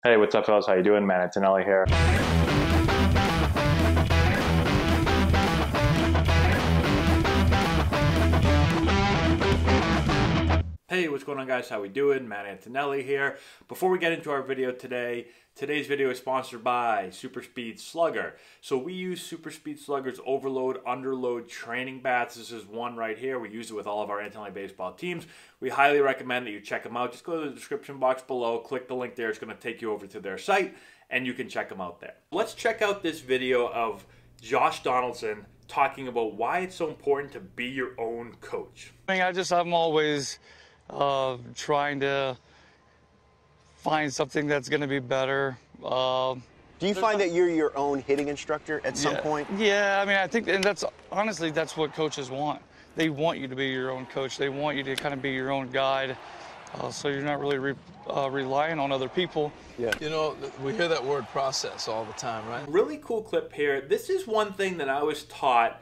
Hey, what's up, fellas? How you doing? Man, Antonelli here. Hey, what's going on, guys? How we doing? Matt Antonelli here. Before we get into our video today, today's video is sponsored by Super Speed Slugger. So we use Super Speed Slugger's overload, underload training bats. This is one right here. We use it with all of our Antonelli baseball teams. We highly recommend that you check them out. Just go to the description box below, click the link there. It's going to take you over to their site, and you can check them out there. Let's check out this video of Josh Donaldson talking about why it's so important to be your own coach. I'm always trying to find something that's going to be better. Do you find that you're your own hitting instructor at some point? Yeah, I mean, I think, and that's honestly, that's what coaches want. They want you to be your own coach. They want you to kind of be your own guide, so you're not really relying on other people. Yeah. You know, we hear that word process all the time, right? Really cool clip here. This is one thing that I was taught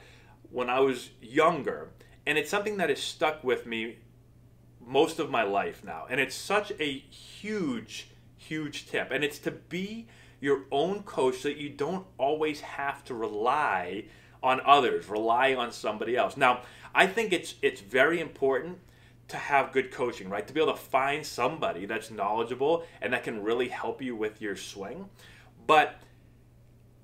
when I was younger, and it's something that has stuck with me most of my life now, and it's such a huge tip, and it's to be your own coach so that you don't always have to rely on others, rely on somebody else. Now, I think it's very important to have good coaching, right? To be able to find somebody that's knowledgeable and that can really help you with your swing, but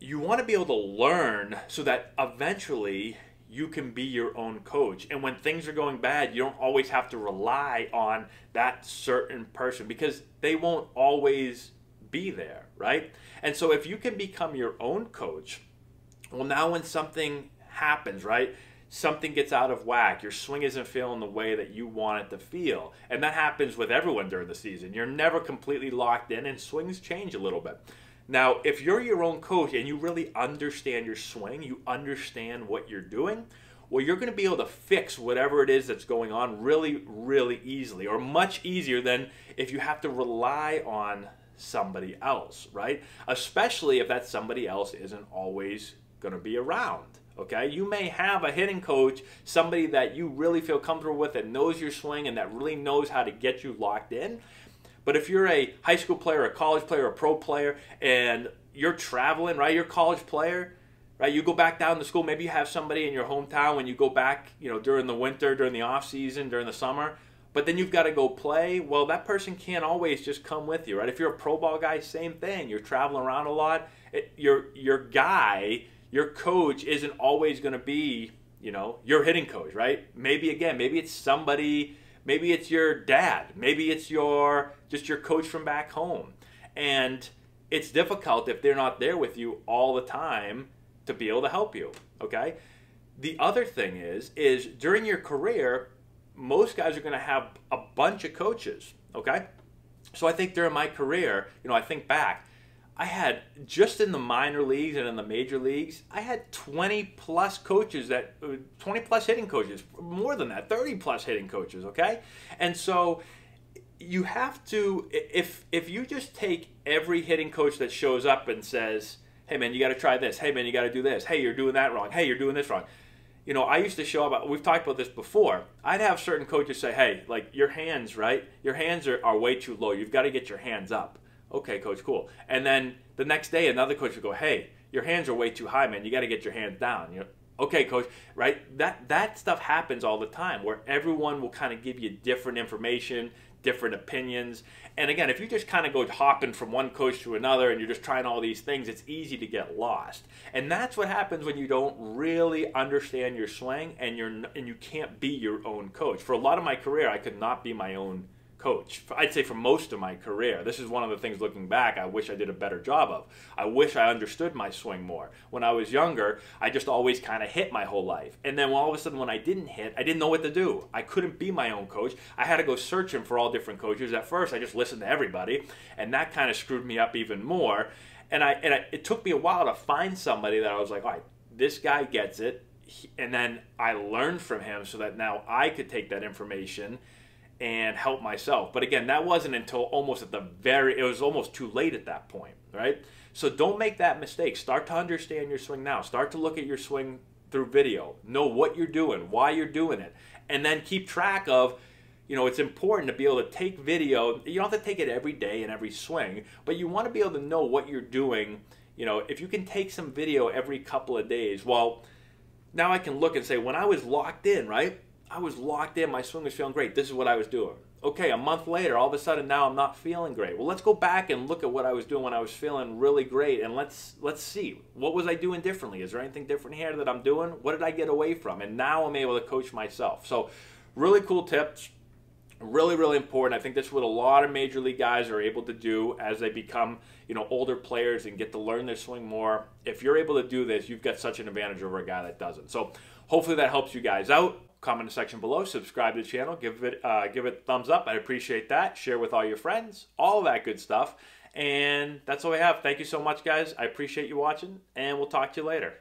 you want to be able to learn so that eventually you can be your own coach. And when things are going bad, you don't always have to rely on that certain person because they won't always be there, right? And so if you can become your own coach, well, now when something happens, right? Something gets out of whack, your swing isn't feeling the way that you want it to feel. And that happens with everyone during the season. You're never completely locked in, and swings change a little bit. Now, if you're your own coach and you really understand your swing, you understand what you're doing, well, you're going to be able to fix whatever it is that's going on really easily, or much easier than if you have to rely on somebody else, right? Especially if that somebody else isn't always going to be around, okay? You may have a hitting coach, somebody that you really feel comfortable with, that knows your swing and that really knows how to get you locked in. But if you're a high school player, a college player, a pro player, and you're traveling, right, you're a college player, right, you go back down to school, maybe you have somebody in your hometown when you go back, you know, during the winter, during the off season, during the summer, but then you've got to go play. Well, that person can't always just come with you, right? If you're a pro ball guy, same thing. You're traveling around a lot. Your guy, your coach isn't always going to be, you know, your hitting coach, right? Maybe it's somebody. Maybe it's your dad. Maybe it's just your coach from back home. And it's difficult if they're not there with you all the time to be able to help you, okay? The other thing is during your career, most guys are going to have a bunch of coaches, okay? So I think during my career, you know, I think back, I had, just in the minor leagues and in the major leagues, I had 20 plus coaches, 20 plus hitting coaches, more than that, 30 plus hitting coaches, okay? And so you have to, if you just take every hitting coach that shows up and says, hey man, you got to try this, hey man, you got to do this, hey, you're doing that wrong, hey, you're doing this wrong. You know, I used to show up, we've talked about this before, I'd have certain coaches say, hey, like your hands, right? Your hands are way too low, you've got to get your hands up. Okay, coach, cool. And then the next day, another coach would go, hey, your hands are way too high, man. You got to get your hands down. You know, okay, coach, right? That stuff happens all the time where everyone will kind of give you different information, different opinions. And again, if you just kind of go hopping from one coach to another and you're just trying all these things, it's easy to get lost. And that's what happens when you don't really understand your swing and you can't be your own coach. For a lot of my career, I could not be my own coach. I'd say for most of my career. This is one of the things looking back I wish I did a better job of. I wish I understood my swing more. When I was younger, I just always kind of hit my whole life. And then all of a sudden when I didn't hit, I didn't know what to do. I couldn't be my own coach. I had to go searching for all different coaches. At first, I just listened to everybody, and that kind of screwed me up even more. And it took me a while to find somebody that I was like, all right, this guy gets it. And then I learned from him so that now I could take that information and help myself. But again, that wasn't until almost it was almost too late at that point, right? So don't make that mistake. Start to understand your swing now. Start to look at your swing through video. Know what you're doing, why you're doing it, and then keep track of, you know, it's important to be able to take video. You don't have to take it every day and every swing, but you want to be able to know what you're doing. You know, if you can take some video every couple of days, well, now I can look and say, when I was locked in, right? I was locked in, my swing was feeling great. This is what I was doing. Okay, a month later, all of a sudden now I'm not feeling great. Well, let's go back and look at what I was doing when I was feeling really great, and let's see, what was I doing differently? Is there anything different here that I'm doing? What did I get away from? And now I'm able to coach myself. So really cool tips. Really, really important. I think that's what a lot of major league guys are able to do as they become, you know, older players and get to learn their swing more. If you're able to do this, you've got such an advantage over a guy that doesn't. So hopefully that helps you guys out. Comment in the section below, subscribe to the channel, give it a thumbs up. I'd appreciate that. Share with all your friends, all that good stuff. And that's all I have. Thank you so much, guys. I appreciate you watching, and we'll talk to you later.